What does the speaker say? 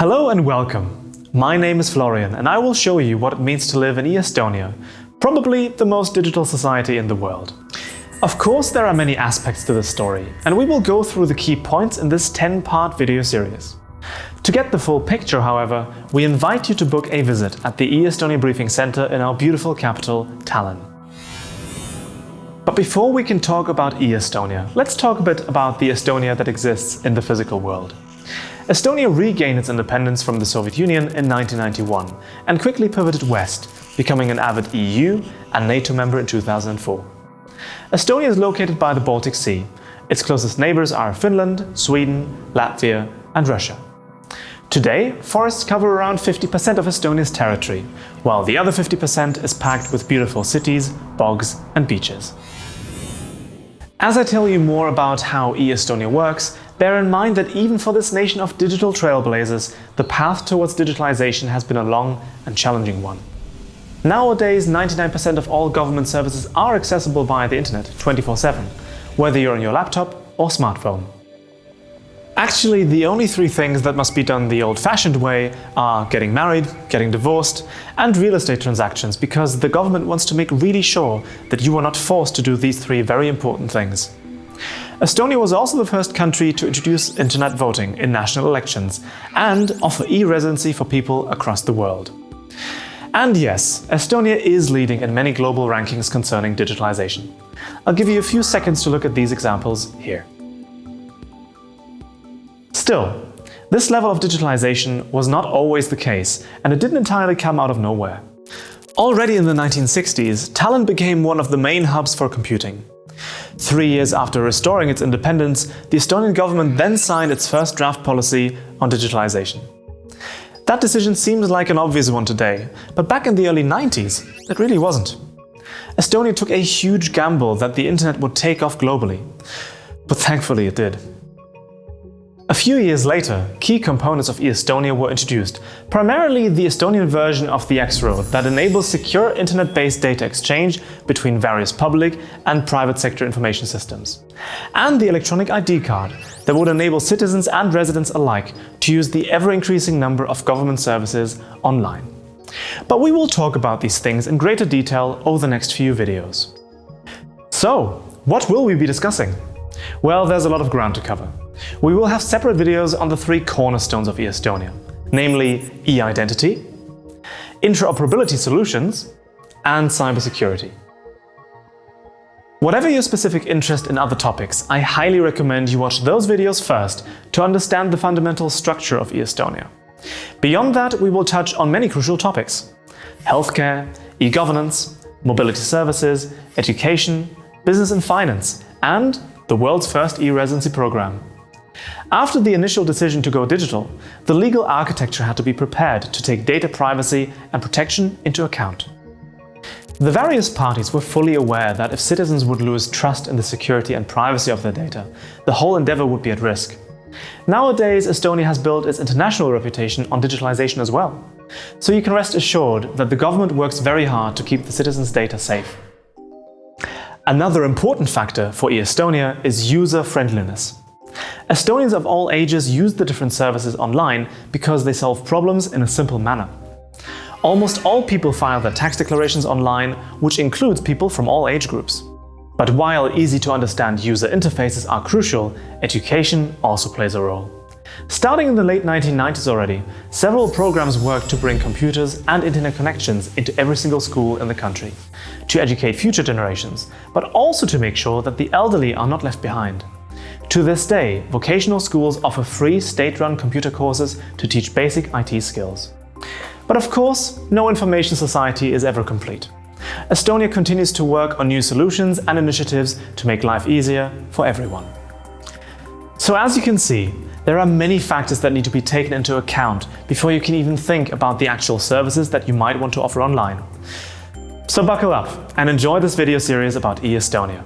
Hello and welcome. My name is Florian and I will show you what it means to live in e-Estonia, probably the most digital society in the world. Of course, there are many aspects to this story, and we will go through the key points in this 10-part video series. To get the full picture, however, we invite you to book a visit at the e-Estonia Briefing Center in our beautiful capital, Tallinn. But before we can talk about e-Estonia, let's talk a bit about the Estonia that exists in the physical world. Estonia regained its independence from the Soviet Union in 1991 and quickly pivoted west, becoming an avid EU and NATO member in 2004. Estonia is located by the Baltic Sea. Its closest neighbors are Finland, Sweden, Latvia and Russia. Today, forests cover around 50% of Estonia's territory, while the other 50% is packed with beautiful cities, bogs and beaches. As I tell you more about how e-Estonia works, bear in mind that even for this nation of digital trailblazers, the path towards digitalization has been a long and challenging one. Nowadays, 99% of all government services are accessible via the internet 24/7, whether you're on your laptop or smartphone. Actually, the only three things that must be done the old-fashioned way are getting married, getting divorced, and real estate transactions, because the government wants to make really sure that you are not forced to do these three very important things. Estonia was also the first country to introduce internet voting in national elections and offer e-residency for people across the world. And yes, Estonia is leading in many global rankings concerning digitalization. I'll give you a few seconds to look at these examples here. Still, this level of digitalization was not always the case, and it didn't entirely come out of nowhere. Already in the 1960s, Tallinn became one of the main hubs for computing. 3 years after restoring its independence, the Estonian government then signed its first draft policy on digitalization. That decision seems like an obvious one today, but back in the early 90s, it really wasn't. Estonia took a huge gamble that the internet would take off globally, but thankfully it did. A few years later, key components of e-Estonia were introduced, primarily the Estonian version of the X-Road that enables secure internet-based data exchange between various public and private sector information systems, and the electronic ID card that would enable citizens and residents alike to use the ever-increasing number of government services online. But we will talk about these things in greater detail over the next few videos. So, what will we be discussing? Well, there's a lot of ground to cover. We will have separate videos on the three cornerstones of e-Estonia, namely e-identity, interoperability solutions, and cybersecurity. Whatever your specific interest in other topics, I highly recommend you watch those videos first to understand the fundamental structure of e-Estonia. Beyond that, we will touch on many crucial topics: healthcare, e-governance, mobility services, education, business and finance, and the world's first e-residency program. After the initial decision to go digital, the legal architecture had to be prepared to take data privacy and protection into account. The various parties were fully aware that if citizens would lose trust in the security and privacy of their data, the whole endeavor would be at risk. Nowadays, Estonia has built its international reputation on digitalization as well. So you can rest assured that the government works very hard to keep the citizens' data safe. Another important factor for e-Estonia is user-friendliness. Estonians of all ages use the different services online because they solve problems in a simple manner. Almost all people file their tax declarations online, which includes people from all age groups. But while easy-to-understand user interfaces are crucial, education also plays a role. Starting in the late 1990s already, several programs worked to bring computers and internet connections into every single school in the country, to educate future generations, but also to make sure that the elderly are not left behind. To this day, vocational schools offer free state-run computer courses to teach basic IT skills. But of course, no information society is ever complete. Estonia continues to work on new solutions and initiatives to make life easier for everyone. So as you can see, there are many factors that need to be taken into account before you can even think about the actual services that you might want to offer online. So buckle up and enjoy this video series about e-Estonia.